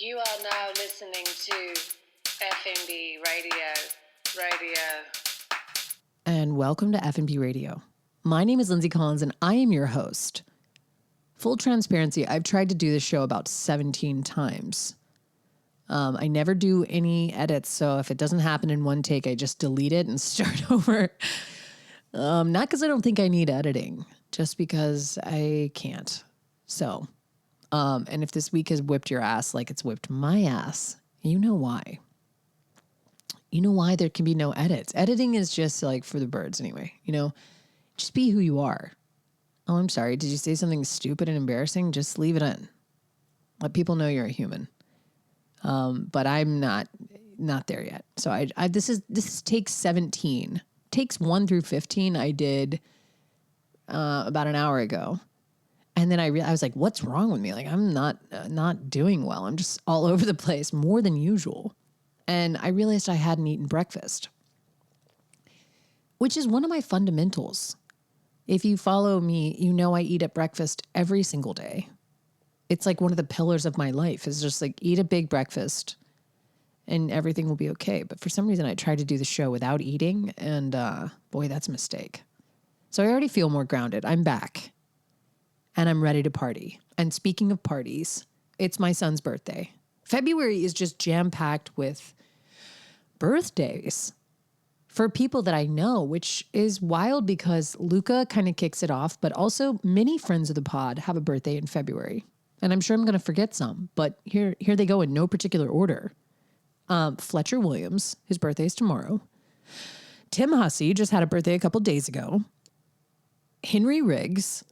You are now listening to Effin Radio. And welcome to F&B Radio. My name is Lindsay Collins and I am your host. Full transparency, I've tried to do this show about 17 times. I never do any edits, so if it doesn't happen in one take, I just delete it and start over. Not because I don't think I need editing, just because I can't. So, and if this week has whipped your ass like it's whipped my ass, you know why. You know why there can be no edits. Editing is just like for the birds anyway, just be who you are. Oh, I'm sorry. Did you say something stupid and embarrassing? Just leave it in. Let people know you're a human. But I'm not there yet. So this is take 17. Takes 1 through 15 I did about an hour ago. And then I was like, what's wrong with me? Like, I'm not doing well. I'm just all over the place more than usual. And I realized I hadn't eaten breakfast, which is one of my fundamentals. If you follow me, you know I eat at breakfast every single day. It's like one of the pillars of my life is just like eat a big breakfast and everything will be okay. But for some reason, I tried to do the show without eating and boy, that's a mistake. So I already feel more grounded. I'm back and I'm ready to party. And speaking of parties, it's my son's birthday. February is just jam-packed with birthdays for people that I know, which is wild because Luca kind of kicks it off, but also many friends of the pod have a birthday in February. And I'm sure I'm going to forget some, but here they go in no particular order. Fletcher Williams, his birthday is tomorrow. Tim Hussey just had a birthday a couple days ago. Henry Riggs,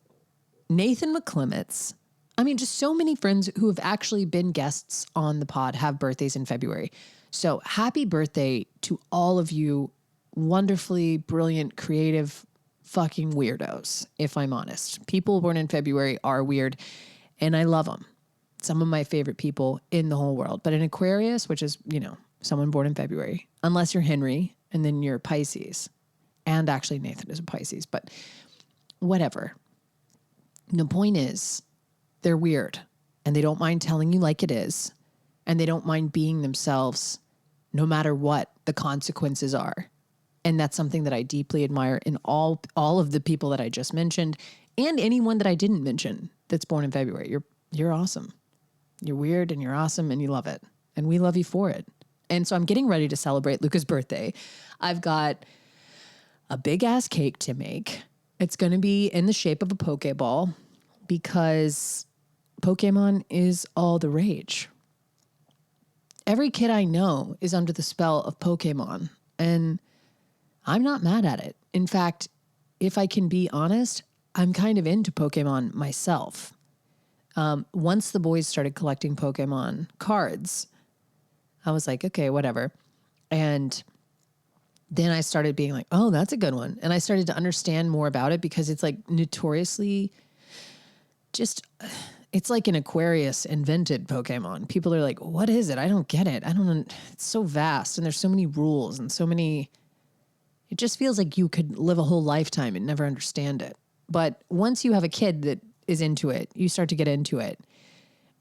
Nathan McClements. I mean, just so many friends who have actually been guests on the pod have birthdays in February. So happy birthday to all of you wonderfully brilliant, creative, fucking weirdos, if I'm honest. People born in February are weird, and I love them. Some of my favorite people in the whole world. But in Aquarius, which is, someone born in February, unless you're Henry, and then you're Pisces. And actually Nathan is a Pisces, but whatever. The point is, they're weird, and they don't mind telling you like it is, and they don't mind being themselves no matter what the consequences are. And that's something that I deeply admire in all of the people that I just mentioned and anyone that I didn't mention that's born in February. You're awesome. You're weird and you're awesome and you love it. And we love you for it. And so I'm getting ready to celebrate Luca's birthday. I've got a big ass cake to make. It's going to be in the shape of a Pokeball because Pokemon is all the rage. Every kid I know is under the spell of Pokemon, and I'm not mad at it. In fact, if I can be honest, I'm kind of into Pokemon myself. Once the boys started collecting Pokemon cards, I was like, okay, whatever. And then I started being like, oh, that's a good one. And I started to understand more about it because it's like notoriously just, it's like an Aquarius invented Pokemon. People are like, what is it? I don't get it. It's so vast and there's so many rules and so many. It just feels like you could live a whole lifetime and never understand it. But once you have a kid that is into it, you start to get into it.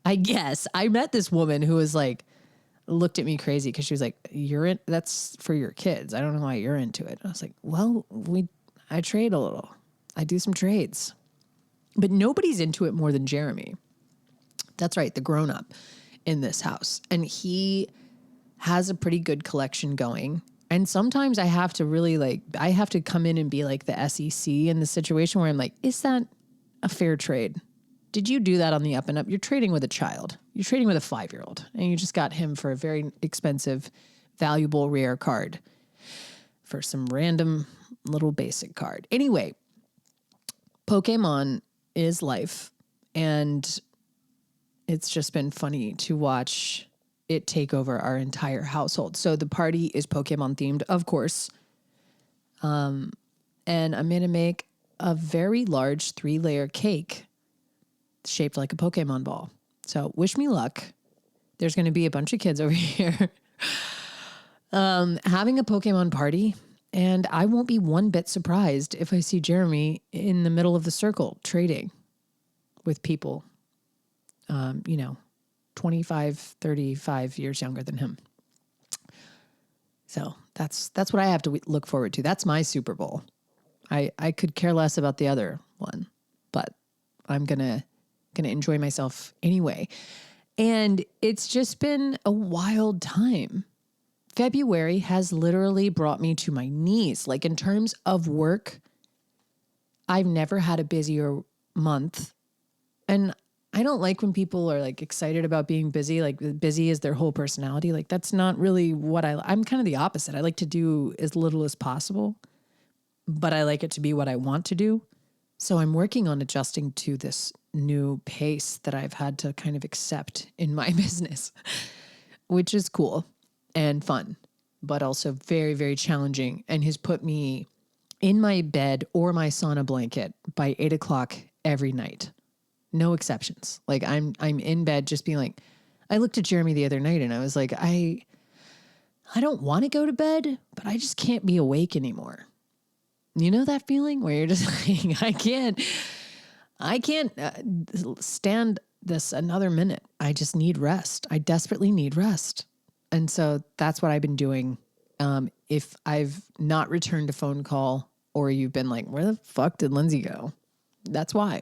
I guess I met this woman who was like, looked at me crazy because she was like, that's for your kids. I don't know why you're into it. I was like, well, I trade a little. I do some trades. But nobody's into it more than Jeremy. That's right, the grown-up in this house. And he has a pretty good collection going. And sometimes I have to really I have to come in and be like the SEC in the situation where I'm like, is that a fair trade? Did you do that on the up and up? You're trading with a child. You're trading with a 5-year-old. And you just got him for a very expensive, valuable, rare card for some random little basic card. Anyway, Pokemon is life. And it's just been funny to watch it take over our entire household. So the party is Pokemon themed, of course. And I'm going to make a very large 3-layer cake shaped like a Pokemon ball. So wish me luck. There's going to be a bunch of kids over here having a Pokemon party. And I won't be one bit surprised if I see Jeremy in the middle of the circle trading with people, 25, 35 years younger than him. So that's what I have to look forward to. That's my Super Bowl. I could care less about the other one, but I'm gonna enjoy myself anyway. And it's just been a wild time. February has literally brought me to my knees. Like, in terms of work, I've never had a busier month. And I don't like when people are like excited about being busy, like busy is their whole personality. Like, that's not really what I'm kind of the opposite. I like to do as little as possible, but I like it to be what I want to do. So I'm working on adjusting to this new pace that I've had to kind of accept in my business, which is cool and fun, but also very, very challenging, and has put me in my bed or my sauna blanket by 8 o'clock every night. No exceptions. Like, I'm in bed just being like, I looked at Jeremy the other night and I was like, I don't want to go to bed, but I just can't be awake anymore. You know that feeling where you're just like, I can't stand this another minute. I just need rest. I desperately need rest. And so that's what I've been doing. If I've not returned a phone call, or you've been like, where the fuck did Lindsay go? That's why.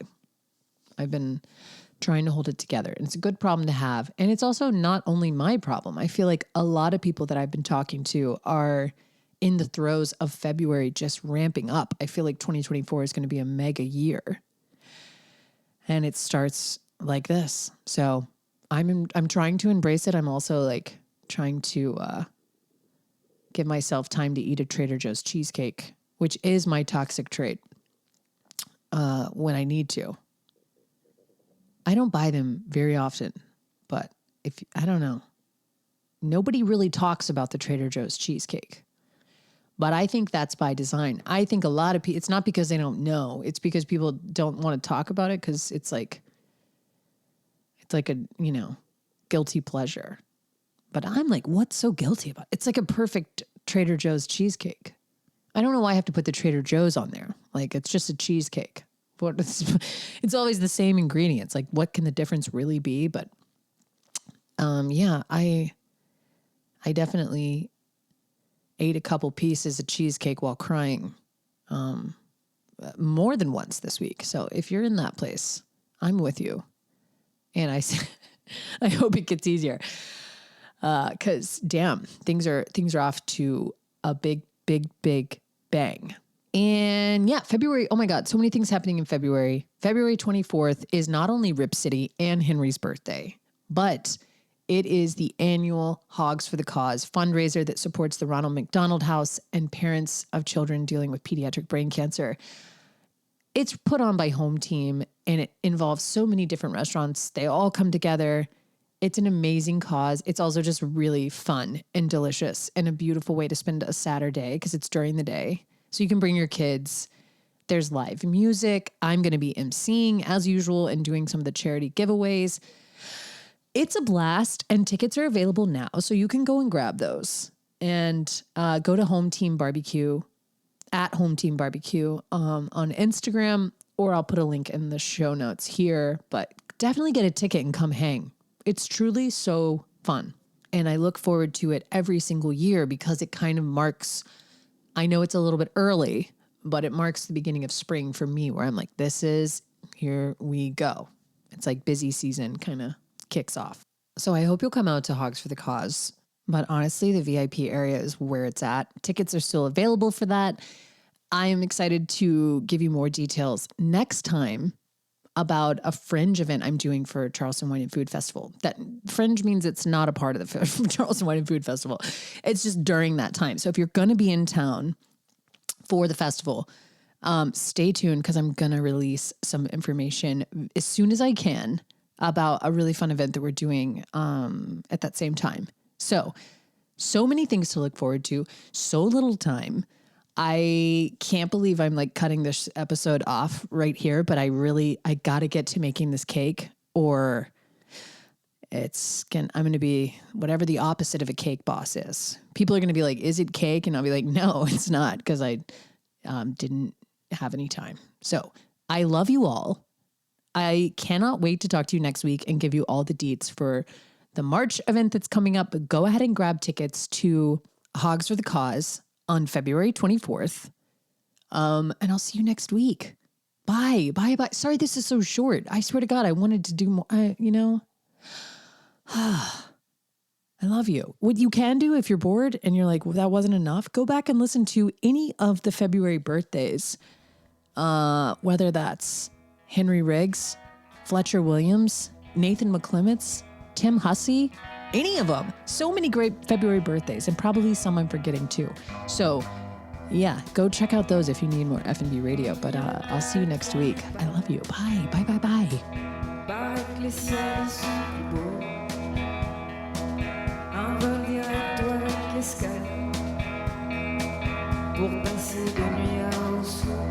I've been trying to hold it together. And it's a good problem to have. And it's also not only my problem. I feel like a lot of people that I've been talking to are in the throes of February just ramping up. I feel like 2024 is going to be a mega year. And it starts like this. So I'm trying to embrace it. I'm also like trying to give myself time to eat a Trader Joe's cheesecake, which is my toxic trait, when I need to. I don't buy them very often, but I don't know. Nobody really talks about the Trader Joe's cheesecake, but I think that's by design. I think a lot of people, it's not because they don't know. It's because people don't want to talk about it, because it's like a, guilty pleasure. But I'm like, what's so guilty about it? It's like a perfect Trader Joe's cheesecake. I don't know why I have to put the Trader Joe's on there. Like, it's just a cheesecake. But it's always the same ingredients. Like, what can the difference really be? But yeah, I definitely ate a couple pieces of cheesecake while crying more than once this week. So if you're in that place, I'm with you. And I hope it gets easier. Cause damn, things are off to a big bang. And yeah, February, oh my God, so many things happening in February. February 24th is not only Rip City and Henry's birthday, but it is the annual Hogs for the Cause fundraiser that supports the Ronald McDonald House and parents of children dealing with pediatric brain cancer. It's put on by Home Team, and it involves so many different restaurants. They all come together. It's an amazing cause. It's also just really fun and delicious and a beautiful way to spend a Saturday, because it's during the day. So you can bring your kids. There's live music. I'm going to be emceeing as usual and doing some of the charity giveaways. It's a blast, and tickets are available now, so you can go and grab those. And go to Home Team BBQ, at Home Team BBQ on Instagram, or I'll put a link in the show notes here. But definitely get a ticket and come hang. It's truly so fun. And I look forward to it every single year, because it kind of marks, I know it's a little bit early, but it marks the beginning of spring for me, where I'm like, here we go. It's like busy season kind of kicks off. So I hope you'll come out to Hogs for the Cause. But honestly, the VIP area is where it's at. Tickets are still available for that. I am excited to give you more details next time about a fringe event I'm doing for Charleston Wine and Food Festival. That fringe means it's not a part of the Charleston Wine and Food Festival. It's just during that time. So if you're going to be in town for the festival, stay tuned, because I'm going to release some information as soon as I can about a really fun event that we're doing at that same time. So many things to look forward to, so little time. I can't believe I'm like cutting this episode off right here, but I got to get to making this cake, or I'm going to be whatever the opposite of a cake boss is. People are going to be like, is it cake? And I'll be like, no, it's not, because I didn't have any time. So I love you all. I cannot wait to talk to you next week and give you all the deets for the March event that's coming up. But go ahead and grab tickets to Hogs for the Cause on February 24th. And I'll see you next week. Bye. Bye. Bye. Sorry, this is so short. I swear to God, I wanted to do more, I love you. What you can do if you're bored and you're like, well, that wasn't enough, go back and listen to any of the February birthdays. Whether that's Henry Riggs, Fletcher Williams, Nathan McClimitz, Tim Hussey, any of them. So many great February birthdays, and probably some I'm forgetting too. So yeah, go check out those if you need more F&B radio. But I'll see you next week. I love you. Bye. Bye, bye, bye. Un vol direct ou avec escale pour passer de nuit à Rousseau.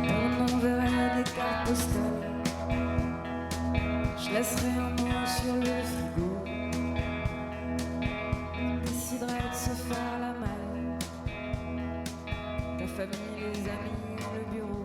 On enverrait des cartes postales. Je laisserai un mot sur le frigo. Déciderai de se faire la malle. Ta famille, les amis, le bureau.